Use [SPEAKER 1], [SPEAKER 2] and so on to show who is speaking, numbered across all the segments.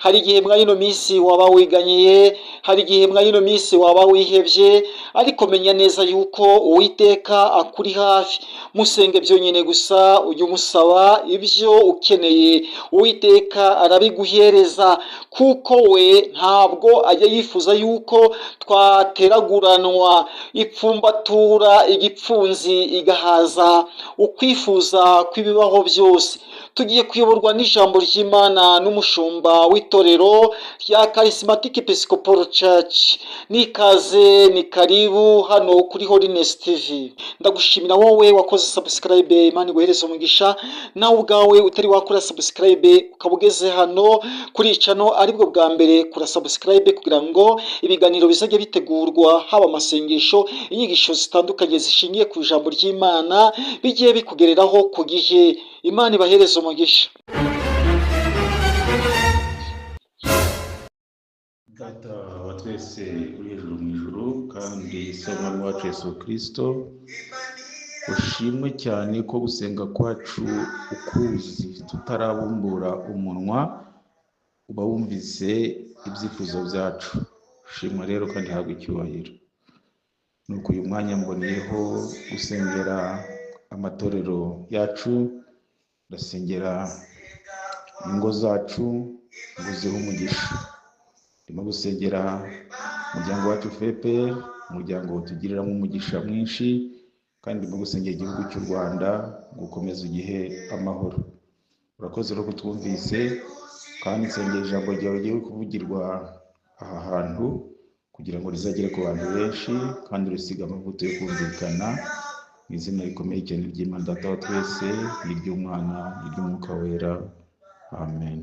[SPEAKER 1] hari igihe mwa ino minsi waba wiganyiye, hari igihe mwa ino minsi waba wihebye, ariko menya neza yuko Uwiteka akuri hafi. Musenge byonyine gusa, ujye umusaba ibyo ukeneye, Uwiteka arabiguhereza, kuko we ntabwo ajya yifuza yuko twateraguranwa. Ipfumbatura igipfunsi igahaza ukwifuza kw'ibibaho byose. Tugiye kuyoborwa n'ijambo ry'Imana n'umushumba w'itorero rya Charismatic Episcopal Church. Nikaze, ni karibu hano kuri Holiness TV. Ndagushimira wowe wakoze subscribe, Imana iguhereze umugisha. Nawe ubwawe utari wakora subscribe ukaba ugeze hano kuri channel aribwo bwa mbere, kura subscribe kugira ngo ibiganiro bizajya bitegurwa, haba amasengesho, inyigisho zitandukanye zishingiye ku ijambo ry'Imana bigiye bikugereraho ku gihe. Imana ibahereze umugisha.
[SPEAKER 2] Data wa twese uri hejuru mu ijuru, kandi se umwami wacu Yesu Kristo, ushimwe cyane ko gusenga kwacu ukuzi tutarabumbura umunwa, uba wumvise ibyifuzo byacu. Ushimwe rero kandi habwa icyubahiro. Nuko uyu mwanya mboneyeho gusengera amatorero yacu, ndasengera ingo zacu ngo zihe umugisha. Ndimo gusengera umuryango wacu FPR, umuryango utugiriramo umugisha mwinshi, kandi ndimo gusengera igihugu cy'u Rwanda ngo ukomeze igihe amahoro. Urakoze rero kutwumvise, kandi nsengera ijambo ryawe rigiye kuvugirwa aha hantu kugira ngo rizagere ku bantu benshi, kandi rusiga amavuta yo kumvikana mu izina rikomeye cyane ry'Imana Data wa twese, n'iry'Umwana n'iry'Umwuka wera. Amen.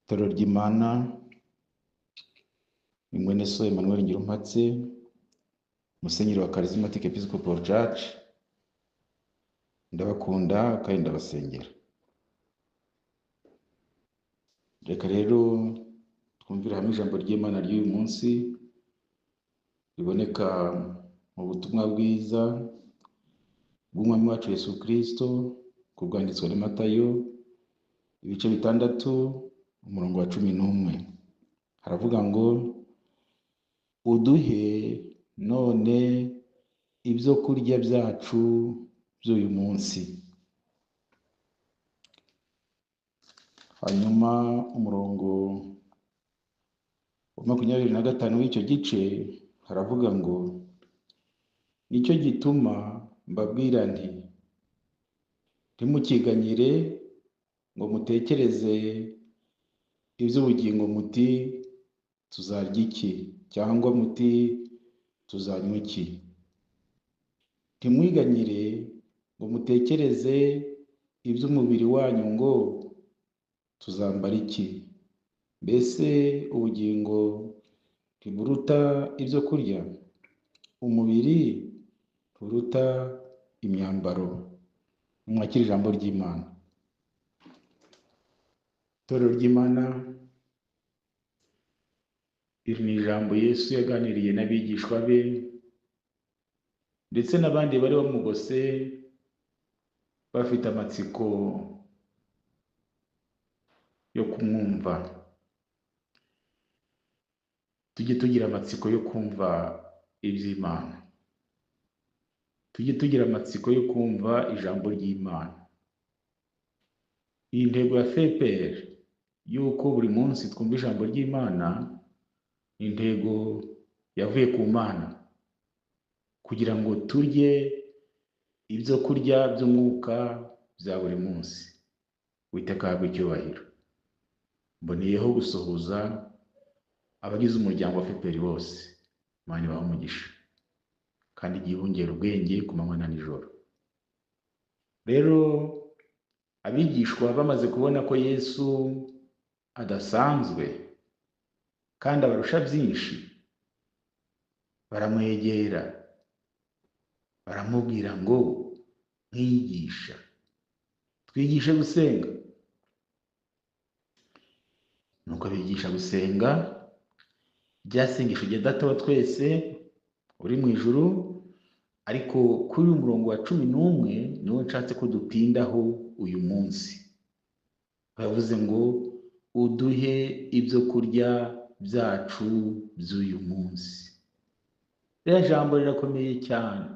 [SPEAKER 2] Itorero ry'Imana ni mwene so Emmanuel Ngirumpatse, musenyeri wa Charismatic Episcopal Church. Ndabakunda kandi ndabasengera. Reka rero twumvira hamwe ijambo ry'Imana ry'uyu munsi, riboneka mu butumwa bwiza bw'umwami wacu Yesu Kristo kubwanditswe na Matayo, ibice 6, umurongo wa 11. Haravuga ngo, uduhe none ibyo kurya byacu by'uyu munsi. Hanyuma umurongo wa 25 w'icyo gice haravuga ngo, nicyo gituma mbabwira nti, ntimukiganyire ngo mutekereze iby'ubugingo muti tuzarya iki, cyangwa muti tuzanywa iki. Ntimwiganyire ngo mutekereze iby'umubiri wanyu ngo tuzambara iki. Mbese ubugingo ntiburuta ibyo kurya, umubiri nturuta imyambaro. Mwakire ijambo ry'Imana. Itorero ry'Imana, iri ni ijambo Yesu yaganiriye n'abigishwa be ndetse n'abandi bari bamugose bafite amatsiko yo kumwumva. Tujye tugira amatsiko yo kumva iby'Imana. Tujye tugira amatsiko yo kumva ijambo ry'Imana. Iyi ntego ya FPR yuko buri munsi twumva ijambo ry'Imana, ni intego yavuye ku Mana, kugira ngo turye ibyo kurya by'umwuka bya buri munsi. Uwiteka ahabwe icyubahiro. Mboneyeho gusuhuza abagize umuryango wa FPR bose. Imana ibahe umugisha, kandi igihe bongera ubwenge ku manywa na nijoro. Rero abigishwa bamaze kubona ko Yesu adasanzwe kandi abarusha byinshi, baramwegera baramubwira ngo, mwigisha, twigishe gusenga. Nuko bigisha gusenga rya sengesho rya Data wa twese uri mu ijuru. Ariko kuri uyu murongo wa 11 niwo nshatse ko dutindaho uyu munsi. bavuze ngo uduhe ibyo kurya byacu by'uyu munsi. Ririya jambo rirakomeye cyane,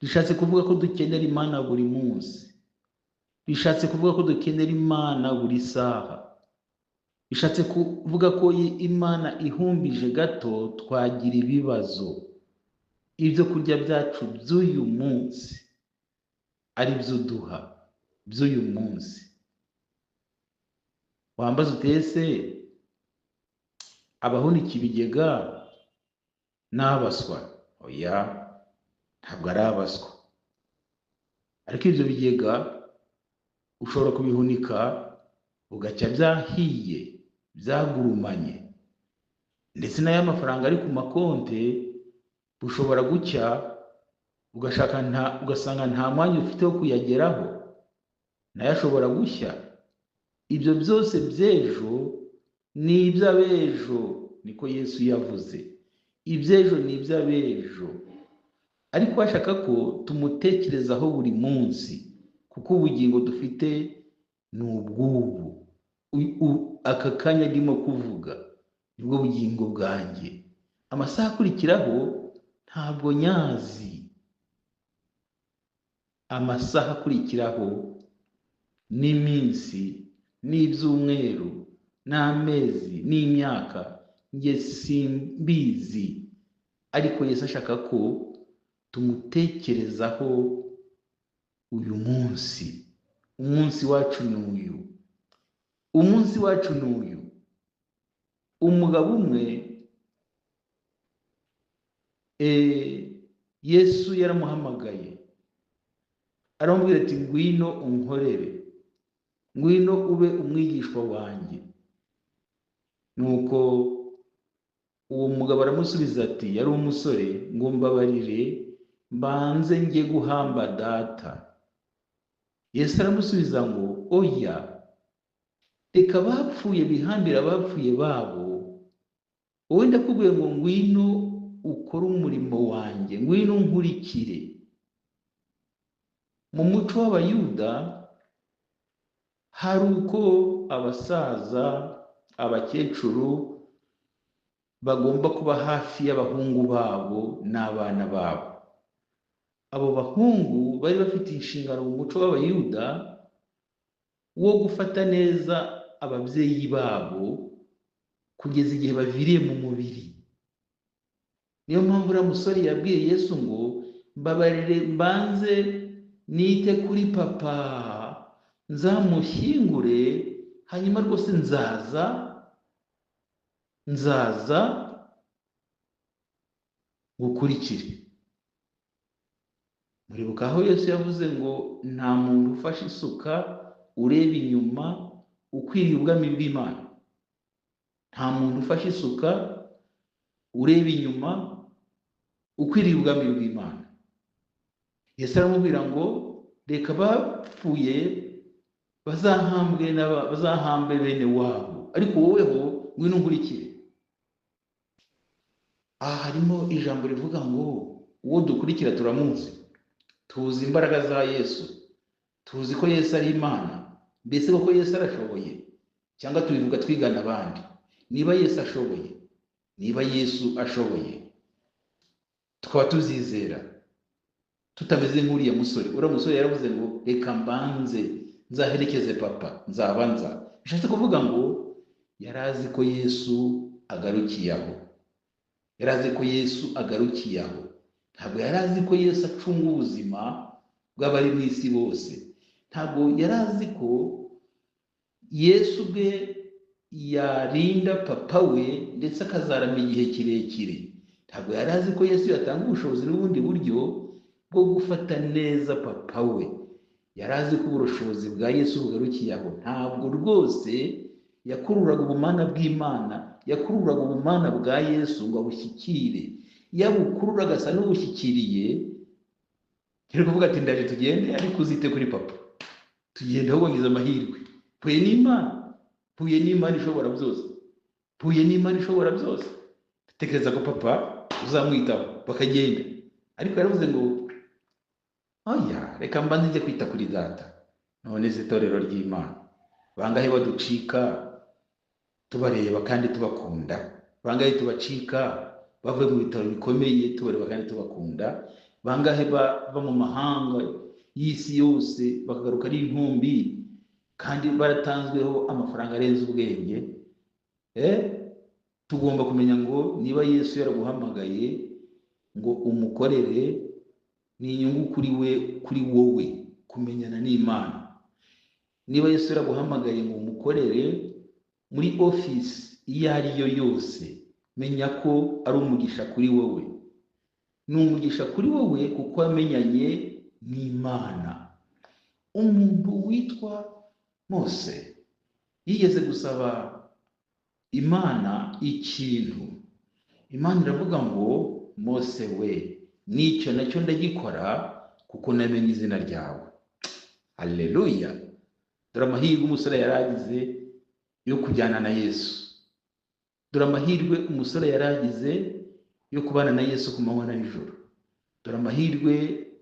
[SPEAKER 2] rishatse kuvuga ko dukenera Imana buri munsi, bishatse kuvuga ko dukenera Imana buri saha, bishatse kuvuga ko Imana ihumbije gato twagira ibibazo. Ibyo kurya byacu by'uyu munsi ari byo duha by'uyu munsi. Wambaza utese abahunika ibigega n'abaswa? Oya, ntabwo ari abaswa, ariko ibyo bigega ushobora kubihunika ugacya byahiye byagurumanye, ndetse n'aya mafaranga ari ku makonte ushobora gucya ugasanga nta mwanya ufite wo kuyageraho, nayo ashobora gushya. Ibyo byose by'ejo ni iby'abejo, niko Yesu yavuze. Iby'ejo ni iby'abejo, ariko ashaka ko tumutekerezaho buri munsi, kuko ubugingo dufite ni ubw'ubu. Aka kanya ndimo kuvuga nibwo bugingo bwanjye. Amasaha akurikiraho ntabwo nyazi. Amasaha akurikiraho n'iminsi n'ibyumweru n'amezi n'imyaka njye simbizi, ariko Yesu ashaka ko tumutekerezaho uyu munsi. Umunsi wacu ni uyu, umunsi wacu ni uyu. Umugabo umwe Yesu yaramuhamagaye, aramubwira ati ngwino unkorere, ngwino ube umwigishwa wanjye. Nuko uwo mugabo aramusubiza ati, yari umusore, ngo mbabarire mbanze njye guhamba data. Yesu aramusubiza ngo oya, reka abapfuye bihambira abapfuye babo, wowe ndakubwiye ngo ngwino ukore umurimo wanjye, ngwino unkurikire. Mu muco w'Abayuda hari uko abasaza, abakecuru bagomba kuba hafi y'abahungu babo n'abana babo. Abo bahungu bari bafite inshingano mu muco w'Abayuda wo gufata neza ababyeyi babo kugeza igihe baviriye mu mubiri. Niyo mpamvu uriya musore yabwiye Yesu ngo mbabarire mbanze nite kuri papa, nzamushyingure, hanyuma rwose nzaza gukurikire. Muribuka aho Yesu yavuze ngo nta muntu ufashe isuka ureba inyuma ukwiriye ubwami bw'Imana. Nta muntu ufashe isuka ureba inyuma ukwiriye ubwami bw'Imana. Yesu aramubwira ngo reka abapfuye bazahambe bene wabo, ariko woweho ngwino unkurikire. Aha harimo ijambo rivuga ngo uwo dukurikira turamuzi, tuzi imbaraga za Yesu, tuzi ko Yesu ari Imana. Mbese koko Yesu arashoboye? Cyangwa tubivuga twigana abandi? Niba Yesu ashoboye, tukaba tuzizera, tutameze nk'uriya musore. Uriya musore yaravuze ngo reka mbanze nzaherekeze papa, nzabanza. Bishatse kuvuga ngo yari azi ko Yesu agarukiye aho, ntabwo yari azi ko Yesu acunga ubuzima bw'abari mu isi bose. Ntabwo yari azi ko Yesu ubwe yarinda papa we ndetse akazarama igihe kirekire. Ntabwo yari azi ko Yesu yatanga ubushobozi n'ubundi buryo bwo gufata neza papa we. Yari azi ko ubushobozi bwa Yesu bugarukiye aho. Ntabwo rwose yakururaga ubumana bw'Imana, yakururaga ubumana bwa Yesu ngo abushyikire. Yabukururaga asa n'ubushyikiriye, yari kuvuga ati ndaje tugende, ariko uzite kuri papa, tugende aho wagize amahirwe. Mpuye n'Imana ishobora byose, tekereza ko papa uzamwitaho, bakagenda. Ariko yaravuze ngo oya, reka mbanze njye kwita kuri data. None se itorero ry'Imana bangahe baducika tubareba kandi tubakunda, bangahe tubacika bavuye mu bitaro bikomeye tubareba kandi tubakunda, bangahe bava mu mahanga y'isi yose bakagaruka ari intumbi kandi baratanzweho amafaranga arenze ubwenge. Tugomba kumenya ngo niba Yesu yaraguhamagaye ngo umukorere, ni inyungu kuri wowe kumenyana n'Imana. Niba Yesu yaraguhamagaye ngo umukorere muri office iyo ari yo yose, menya ko ari umugisha kuri wowe. Ni umugisha kuri wowe kuko wamenyanye n'Imana. Umuntu witwa Mose yigeze gusaba Imana ikintu. Imana iravuga ngo Mose we, nicyo nacyo ndagikora kuko namenye izina ryawe. Haleluya! Dore amahirwe umusore yaragize yo kujyana na Yesu. Dore amahirwe umusore yaragize yo kubana na Yesu ku manywa na nijoro. Dore amahirwe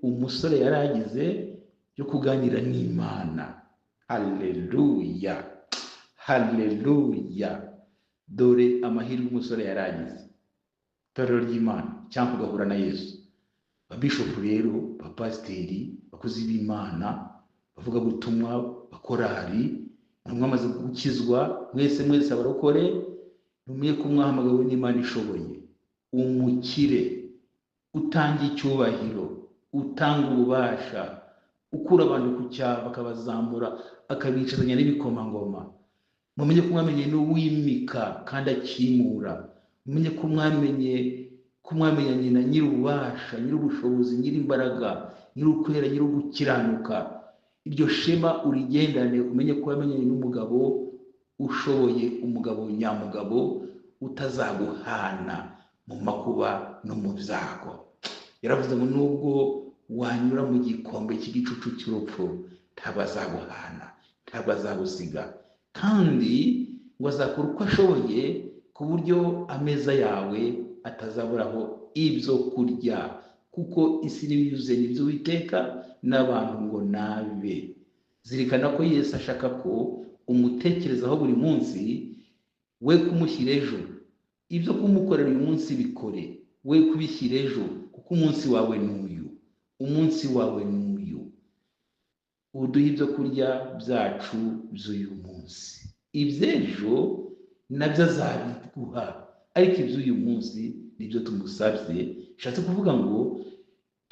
[SPEAKER 2] umusore yaragize yo kuganira n'Imana. Haleluya! Haleluya! Dore amahirwe umusore yaragize. Itorero ry'Imana cyangwa kugahura na Yesu. Ababishopu rero, abapasiteri, abakozi b'Imana, bavuga butumwa, bakorari, mwamaze gukizwa, mwese abarokore, mumenye ko mwahamagawe n'Imana ishoboye. Umukire, utanga icyubahiro, utanga ububasha, ukura abantu ku cyaha bakabazamura, akabicazanya n'ibikomangoma. Mumenye ko mwamenye n'uwimika kandi akimura. Mumenye ko mwamenyanye na nyir'ububasha, nyir'ubushobozi, nyir'imbaraga, nyir'ukwera, nyir'ugukiranuka. Iryo shema urigendane, umenye ko wamenyanye n'umugabo ushoboye, umugabo nyamugabo utazaguhana mu makuba no mu byago. Yaravuze ngo nubwo wanyura mu gikombe cy'igicucu cy'urupfu, ntabwo azaguhana, ntabwo azagusiga, kandi ngo azakora uko ashoboye ku buryo ameza yawe atazaburaho ibyo kurya, kuko isi n'ibiyuzuye n'iby'Uwiteka n'abantu ngo nabe. Zirikana ko Yesu ashaka ko umutekerezaho buri munsi, we kumushyira ejo. Ibyo kumukorera uyu munsi bikore, we kubishyira ejo, kuko umunsi wawe n'uyu. Umunsi wawe n'uyu. Uduhe ibyo kurya byacu by'uyu munsi. Iby'ejo nabyo azabiguha, ariko iby'uyu munsi nibyo tumusabye. Bishatse kuvuga ngo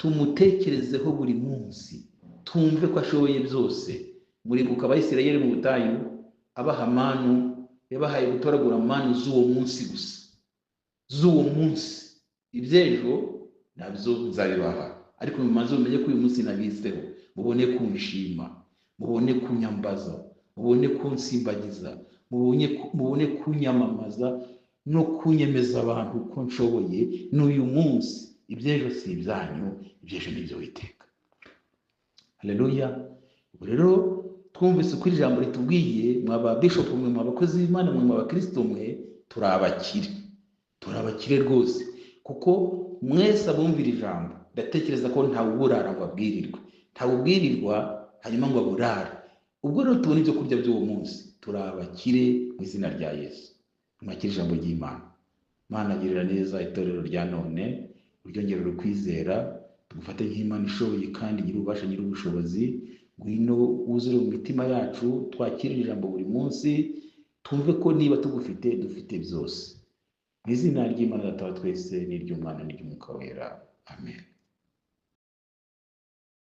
[SPEAKER 2] tumutekerezeho buri munsi, tumve ko ashoboye byose. Muribuka Abisirayeli mu butayu, abaha manu, yabahaye gutoragura manu z'uwo munsi gusa, z'uwo munsi. Iby'ejo nabyo nzabibaha, ariko mumaze mumenye ko uyu munsi nabizeho, mubone kunshima, mubone kunyambaza, mubone kunsimbagiza, mubone kunyamamaza no kunyemeza abantu ko nshoboye n'uyu munsi. Iby'ejo si ibyanyu, iby'ejo ni iby'Uwiteka. Haleluya! Ubwo rero twumvise uko ijambo ritubwiye, mwaba bishop mwe, mwabakozi b'Imana mwe, mwabakristo mwe, turi abakire rwose, kuko mwese abumvira ijambo, ndatekereza ko ntawe uburara ngo abwirirwe, ntawe ubwirirwa hanyuma ngo aburara. Ubwo rero tubona ibyo kurya by'uwo munsi, turi abakire mu izina rya Yesu. Mwakire ijambo ry'Imana. Imana agirira neza itorero rya none, uryongerera ukwizera, tugufate nk'Imana ishoboye kandi nyir'ububasha, nyir'ubushobozi. Ngwino wuzure mu mitima yacu, twakire ijambo buri munsi, tumve ko niba tugufite dufite byose. Mu izina ry'Imana Data wa twese, n'iry'Umwana n'iry'Umwuka wera. Amen.